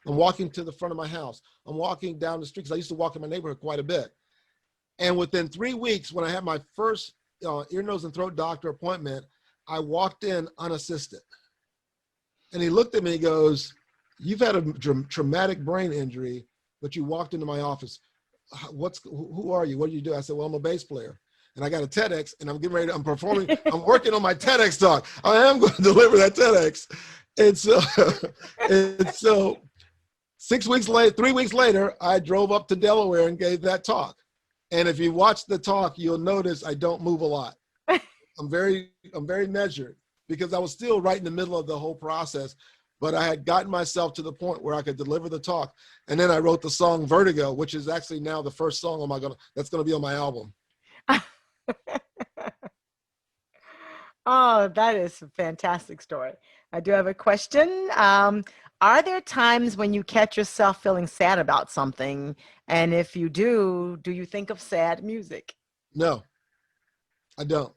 I'm walking to the front of my house. I'm walking down the street, because I used to walk in my neighborhood quite a bit. And within 3 weeks, when I had my first ear, nose, and throat doctor appointment, I walked in unassisted. And he looked at me and he goes, you've had a traumatic brain injury, but you walked into my office. Who are you? What do you do? I said, well, I'm a bass player. And I got a TEDx, and I'm getting ready I'm performing, I'm working on my TEDx talk. I am going to deliver that TEDx. And so 3 weeks later, I drove up to Delaware and gave that talk. And if you watch the talk, you'll notice I don't move a lot. I'm very measured, because I was still right in the middle of the whole process, but I had gotten myself to the point where I could deliver the talk. And then I wrote the song Vertigo, which is actually now the first song that's going to be on my album. Oh, that is a fantastic story. I do have a question. Are there times when you catch yourself feeling sad about something? And if you do you think of sad music? No, I don't.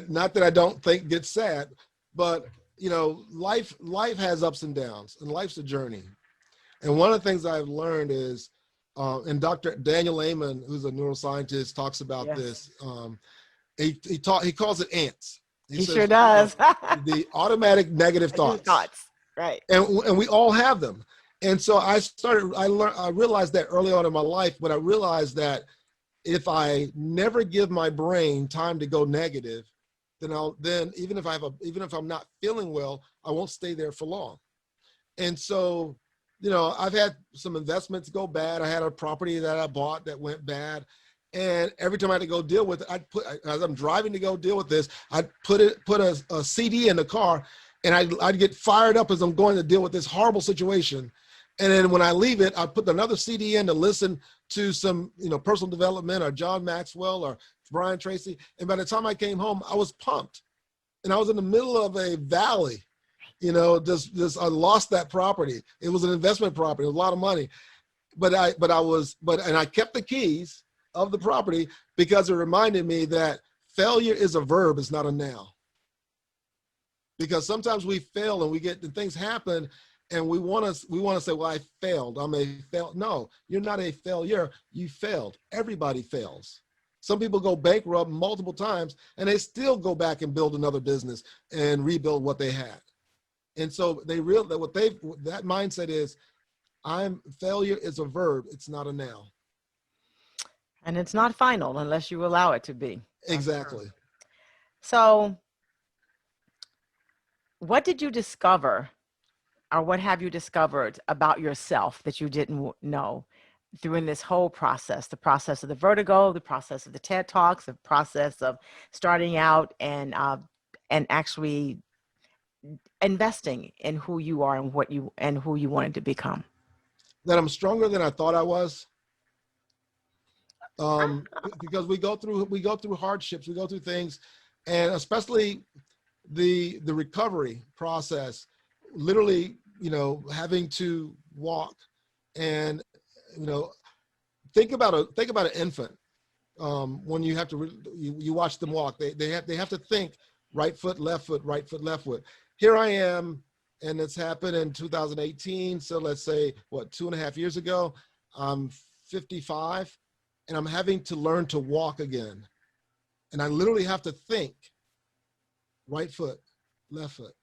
Not that I don't get sad, but life has ups and downs, and life's a journey. And one of the things I've learned is, and Dr. Daniel Amen, who's a neuroscientist, talks about this. He calls it ants. He says, sure does. The automatic negative thoughts. Right. And we all have them. And so I realized that early on in my life, but I realized that if I never give my brain time to go negative, then even if I'm not feeling well, I won't stay there for long. And so, I've had some investments go bad. I had a property that I bought that went bad. And every time I had to go deal with it, as I'm driving to go deal with this, I'd put a CD in the car, and I'd get fired up as I'm going to deal with this horrible situation. And then when I leave it, I put another CD in to listen to some, personal development or John Maxwell or Brian Tracy. And by the time I came home, I was pumped, and I was in the middle of a valley, I lost that property. It was an investment property, it was a lot of money, but I kept the keys of the property, because it reminded me that failure is a verb, it's not a noun. Because sometimes we fail and things happen, and we want to say, well, I failed. No, you're not a failure. You failed. Everybody fails. Some people go bankrupt multiple times, and they still go back and build another business and rebuild what they had. And so they that mindset is, failure is a verb. It's not a noun. And it's not final unless you allow it to be. Exactly. So what did you discover, or what have you discovered about yourself that you didn't know during this whole process, the process of the vertigo, the process of the TED Talks, the process of starting out and actually investing in who you are and who you wanted to become? That I'm stronger than I thought I was. Because we go through hardships, we go through things, and especially the recovery process, literally, having to walk, and think about an infant. When you have to you watch them walk, they have to think right foot, left foot, right foot, left foot. Here I am, and it's happened in 2018. So let's say 2.5 years ago, I'm 55, and I'm having to learn to walk again. And I literally have to think right foot, left foot,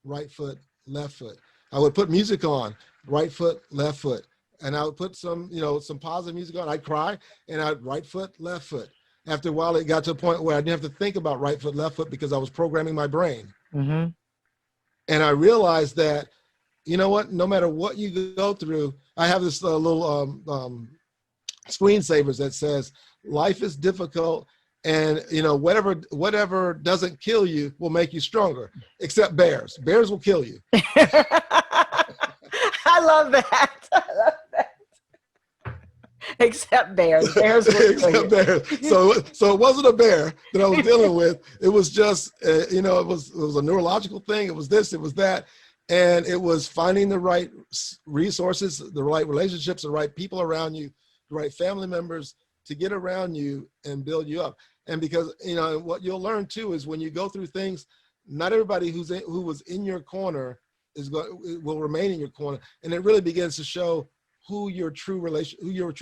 right foot, left foot. I would put music on, right foot, left foot. And I would put some positive music on. I'd cry, and I'd right foot, left foot. After a while, it got to a point where I didn't have to think about right foot, left foot, because I was programming my brain. Mm-hmm. And I realized that, no matter what you go through, I have this little screensavers that says, life is difficult, and whatever doesn't kill you will make you stronger, except bears. Bears will kill you. I love that. Except bears. Bears will kill Except you. bears. So it wasn't a bear that I was dealing with. It was just, it was a neurological thing. It was this, it was that. And it was finding the right resources, the right relationships, the right people around you, the right family members to get around you and build you up. And because, what you'll learn too is when you go through things, not everybody who was in your corner will remain in your corner. And it really begins to show who your true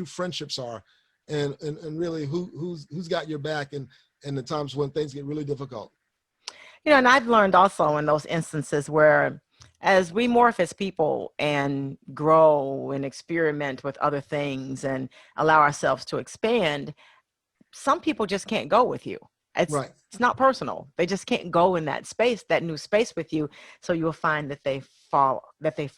friendships are, and really who's got your back in the times when things get really difficult. And I've learned also in those instances where, as we morph as people and grow and experiment with other things and allow ourselves to expand, some people just can't go with you. Right. It's not personal. They just can't go in that space, that new space with you. So you'll find that they fall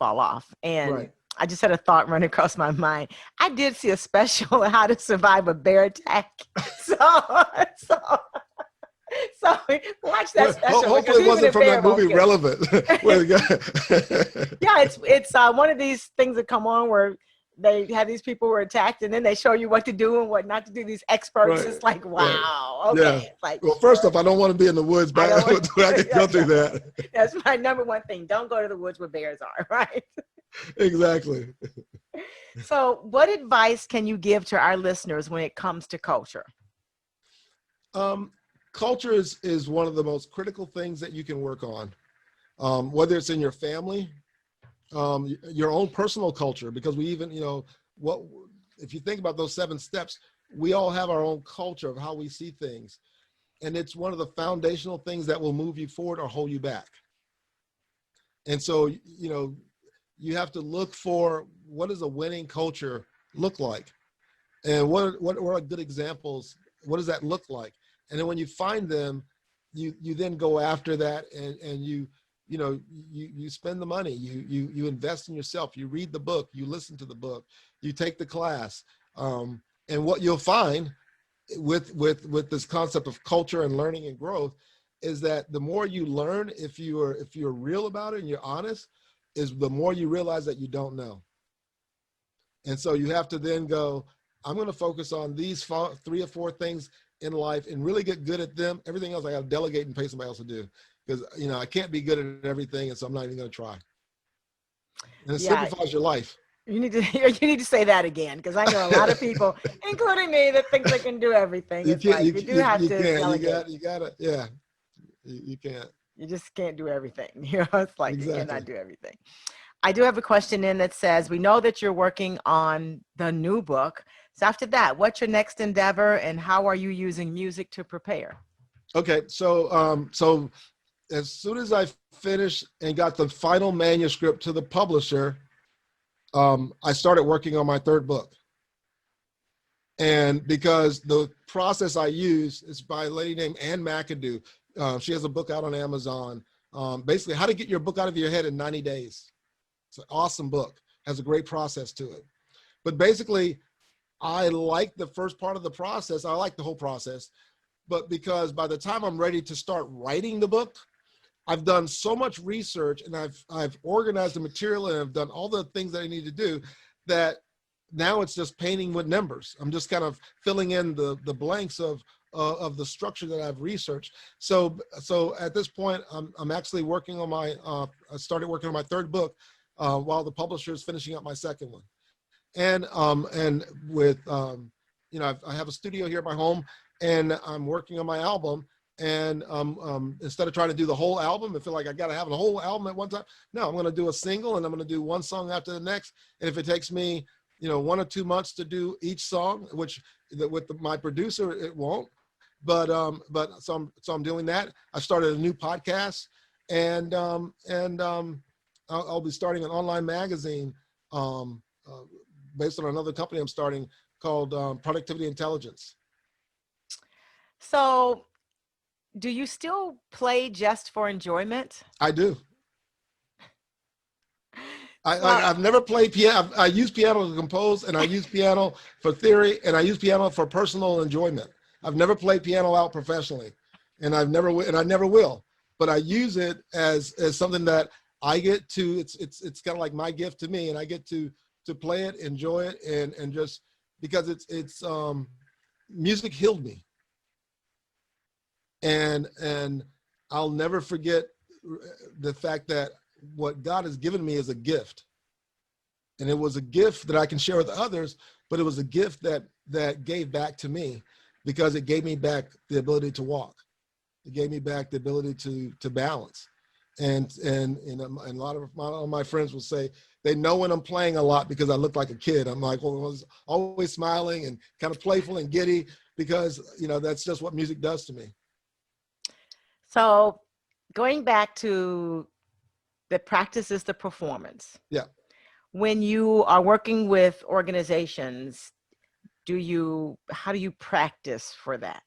off. And Right. I just had a thought run across my mind. I did see a special on how to survive a bear attack. So watch that special. Hopefully it wasn't from that movie Relevant. Yeah, it's one of these things that come on where they have these people who are attacked, and then they show you what to do and what not to do. These experts, right. It's like, wow, right. Okay. Yeah. It's like, well, first off, I don't want to be in the woods, but I can go through that. That's my number one thing. Don't go to the woods where bears are, right? Exactly. So what advice can you give to our listeners when it comes to culture? Culture is one of the most critical things that you can work on, whether it's in your family, your own personal culture, because we even, if you think about those 7 steps, we all have our own culture of how we see things. And it's one of the foundational things that will move you forward or hold you back. And so, you have to look for, what does a winning culture look like? And what are good examples? What does that look like? And then when you find them, you then go after that, and you spend the money, you invest in yourself, you read the book, you listen to the book, you take the class. And what you'll find with this concept of culture and learning and growth is that the more you learn, if you're real about it and you're honest, is the more you realize that you don't know. And so you have to then go, I'm going to focus on these 3 or 4 things in life and really get good at them. Everything else I got to delegate and pay somebody else to do, because I can't be good at everything, and so I'm not even going to try. And it simplifies your life. You need to say that again, because I know a lot of people, including me, that think they can do everything. You have to delegate. You gotta, yeah. You can't. You just can't do everything. It's like exactly. You cannot do everything. I do have a question in that says, we know that you're working on the new book. So after that, what's your next endeavor, and how are you using music to prepare? Okay, so as soon as I finished and got the final manuscript to the publisher, I started working on my third book. And because the process I use is by a lady named Ann McAdoo. She has a book out on Amazon. Basically, how to get your book out of your head in 90 days. It's an awesome book. Has a great process to it. But basically, I like the first part of the process. I like the whole process. But because by the time I'm ready to start writing the book, I've done so much research and I've organized the material and I've done all the things that I need to do that now it's just painting with numbers. I'm just kind of filling in the blanks of the structure that I've researched. So at this point, I'm actually working on my, I started working on my third book while the publisher is finishing up my second one. And with, you know, I have a studio here at my home and I'm working on my album. And instead of trying to do the whole album, I feel like I got to have a whole album at one time. No, I'm going to do a single and I'm going to do one song after the next. And if it takes me, you know, 1 or 2 months to do each song, which with my producer, it won't. But so I'm doing that. I started a new podcast and I'll be starting an online magazine based on another company I'm starting called Productivity Intelligence. So do you still play just for enjoyment? I do. I've never played piano. I use piano to compose, and I use piano for theory, and I use piano for personal enjoyment. I've never played piano out professionally, and I never will. But I use it as something that I get to. It's kind of like my gift to me, and I get to play it, enjoy it, and just because it's music healed me. And I'll never forget the fact that what God has given me is a gift. And it was a gift that I can share with others, but it was a gift that gave back to me because it gave me back the ability to walk. It gave me back the ability to balance. And a lot of my friends will say, they know when I'm playing a lot because I look like a kid. I'm like, well, I was always smiling and kind of playful and giddy because, you know, that's just what music does to me. So going back to the practice is the performance. Yeah. When you are working with organizations, how do you practice for that?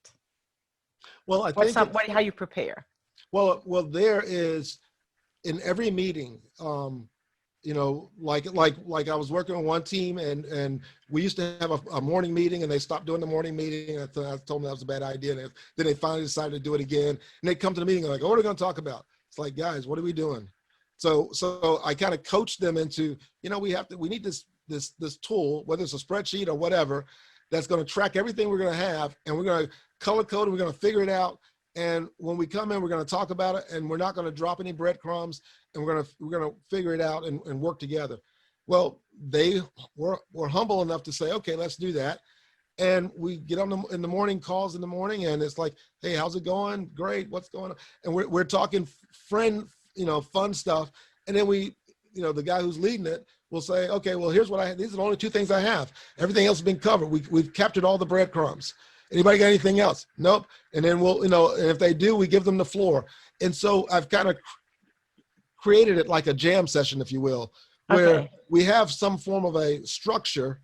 Well, I think how you prepare? Well, there is in every meeting, you know, like I was working on one team and we used to have a morning meeting and they stopped doing the morning meeting. I told them that was a bad idea. And then they finally decided to do it again. And they come to the meeting and like, oh, what are we going to talk about? It's like, guys, what are we doing? So I kind of coached them into, you know, we need this tool, whether it's a spreadsheet or whatever, that's going to track everything we're going to have. And we're going to color code it. We're going to figure it out. And when we come in, we're going to talk about it and we're not going to drop any breadcrumbs and we're going to figure it out and work together. Well, they were humble enough to say, okay, let's do that. And we get on in the morning calls in the morning and it's like, hey, how's it going? Great. What's going on? And we're talking fun stuff. And then the guy who's leading it will say, okay, well, here's these are the only 2 things I have. Everything else has been covered. We've captured all the breadcrumbs. Anybody got anything else? Nope. And then we'll, and if they do, we give them the floor. And so I've kind of created it like a jam session, if you will, where we have some form of a structure,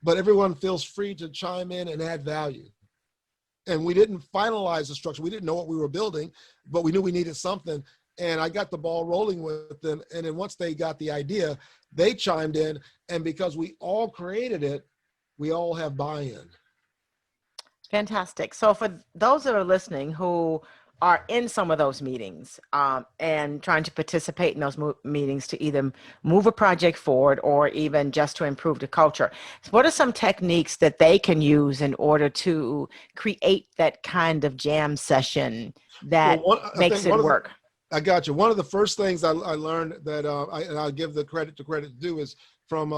but everyone feels free to chime in and add value. And we didn't finalize the structure. We didn't know what we were building, but we knew we needed something. And I got the ball rolling with them. And then once they got the idea, they chimed in. And because we all created it, we all have buy-in. Fantastic. So for those that are listening who are in some of those meetings and trying to participate in those meetings to either move a project forward or even just to improve the culture, what are some techniques that they can use in order to create that kind of jam session that makes it work? I got you. One of the first things I learned that, and I'll give the credit due, is from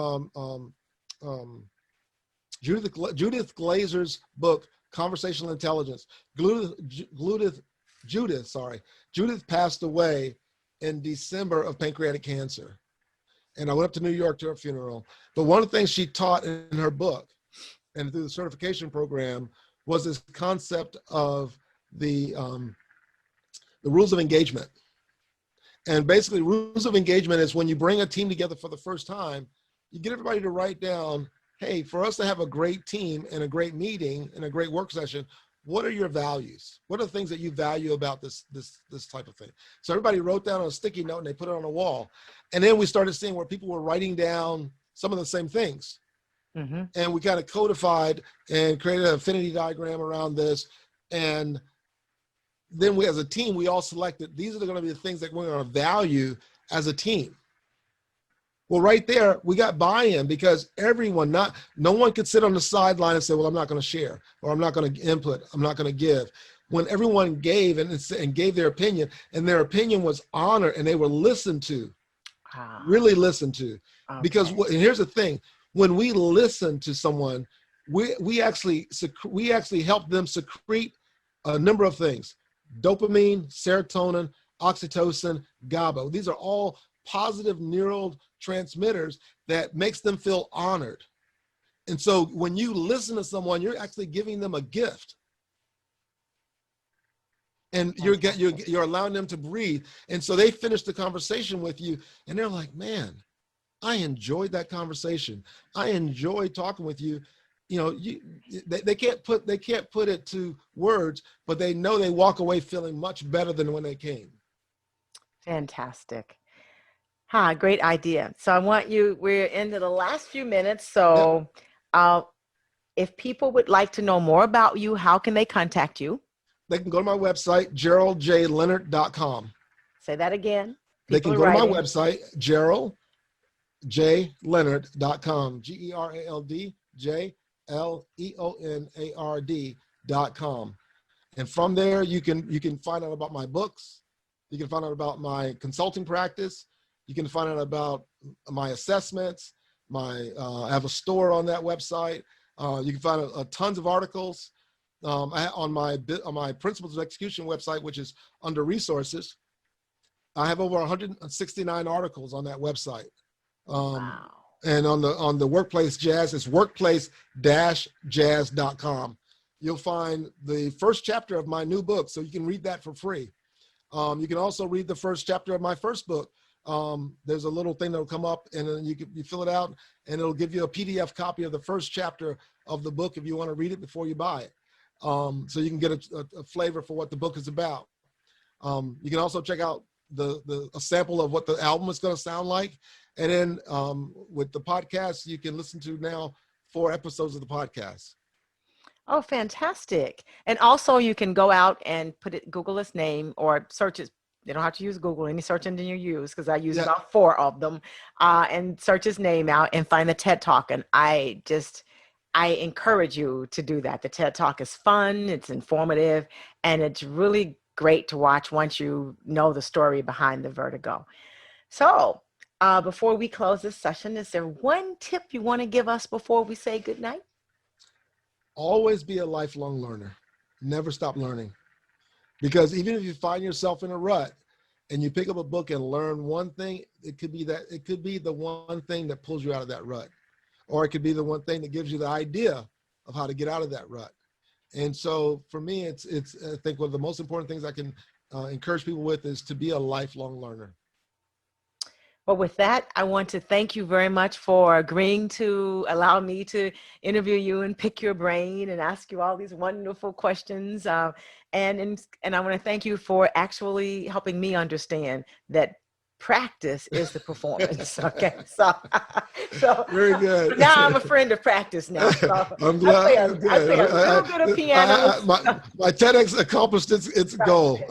Judith Glazer's book, Conversational Intelligence. Judith passed away in December of pancreatic cancer. And I went up to New York to her funeral. But one of the things she taught in her book and through the certification program was this concept of the the rules of engagement. And basically, rules of engagement is when you bring a team together for the first time, you get everybody to write down, hey, for us to have a great team and a great meeting and a great work session, what are your values? What are the things that you value about this type of thing? So everybody wrote down on a sticky note and they put it on a wall. And then we started seeing where people were writing down some of the same things. Mm-hmm. And we kind of codified and created an affinity diagram around this. And then we, as a team, we all selected, these are going to be the things that we're going to value as a team. Well, right there, we got buy-in because everyone, no one could sit on the sideline and say, well, I'm not going to share, or I'm not going to input, I'm not going to give. When everyone gave and gave their opinion, and their opinion was honored and they were listened to, really listened to. Okay. Because, and here's the thing, when we listen to someone, we actually help them secrete a number of things: dopamine, serotonin, oxytocin, GABA. These are all positive neural transmitters that makes them feel honored. And so when you listen to someone, you're actually giving them a gift. And you're allowing them to breathe. And so they finish the conversation with you and they're like, man, I enjoyed that conversation. I enjoyed talking with you. You know, they can't put it to words, but they know they walk away feeling much better than when they came. Fantastic. Great idea. So we're into the last few minutes. So if people would like to know more about you, how can they contact you? They can go to my website, GeraldJLeonard.com. Say that again. They can go to my website, GeraldJLeonard.com, GeraldJLeonard.com. And from there, you can find out about my books. You can find out about my consulting practice. You can find out about my assessments. I have a store on that website. You can find tons of articles. On my Principles of Execution website, which is under resources, I have over 169 articles on that website. Wow. And on the Workplace Jazz, it's workplace-jazz.com. You'll find the first chapter of my new book, so you can read that for free. You can also read the first chapter of my first book. There's a little thing that'll come up, and then you fill it out, and it'll give you a PDF copy of the first chapter of the book if you want to read it before you buy it. So you can get a flavor for what the book is about. You can also check out a sample of what the album is going to sound like. And then with the podcast, you can listen to now 4 episodes of the podcast. Oh, fantastic. And also you can go out and Google his name or search it. You don't have to use Google, any search engine you use, because I use about 4 of them, and search his name out and find the TED Talk. And I encourage you to do that. The TED Talk is fun, it's informative, and it's really great to watch once you know the story behind the vertigo. So before we close this session, is there one tip you want to give us before we say goodnight? Always be a lifelong learner. Never stop learning. Because even if you find yourself in a rut and you pick up a book and learn one thing, it could be the one thing that pulls you out of that rut. Or it could be the one thing that gives you the idea of how to get out of that rut. And so for me, it's I think one of the most important things I can encourage people with is to be a lifelong learner. Well, with that, I want to thank you very much for agreeing to allow me to interview you and pick your brain and ask you all these wonderful questions. And I want to thank you for actually helping me understand that practice is the performance. Okay, so very good. Now I'm a friend of practice now. So I'm glad. I play a little bit of piano. My TEDx accomplished its goal.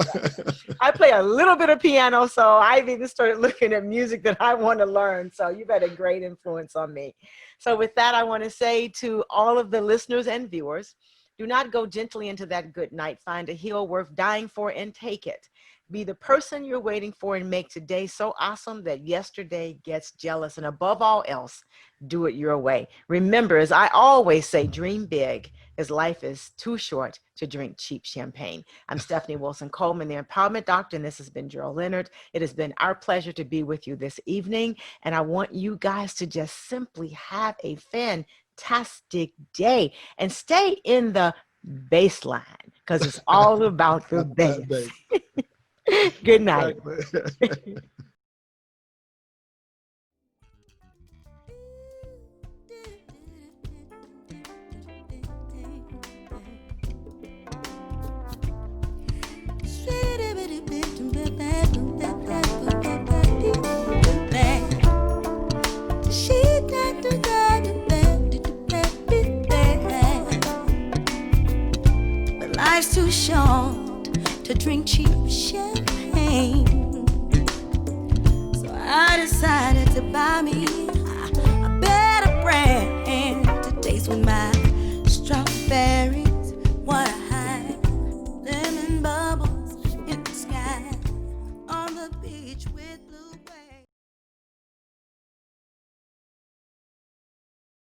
I play a little bit of piano, so I've even started looking at music that I want to learn. So you've had a great influence on me. So with that, I want to say to all of the listeners and viewers, do not go gently into that good night. Find a hill worth dying for and take it. Be the person you're waiting for and make today so awesome that yesterday gets jealous. And above all else, do it your way. Remember, as I always say, dream big, as life is too short to drink cheap champagne. I'm Stephanie Wilson-Coleman, the Empowerment Doctor, and this has been Gerald Leonard. It has been our pleasure to be with you this evening. And I want you guys to just simply have a fantastic day and stay in the baseline, because it's all about the bass. Good night. Exactly. But life's too short to drink cheap champagne, so I decided to buy me a better brand to taste with my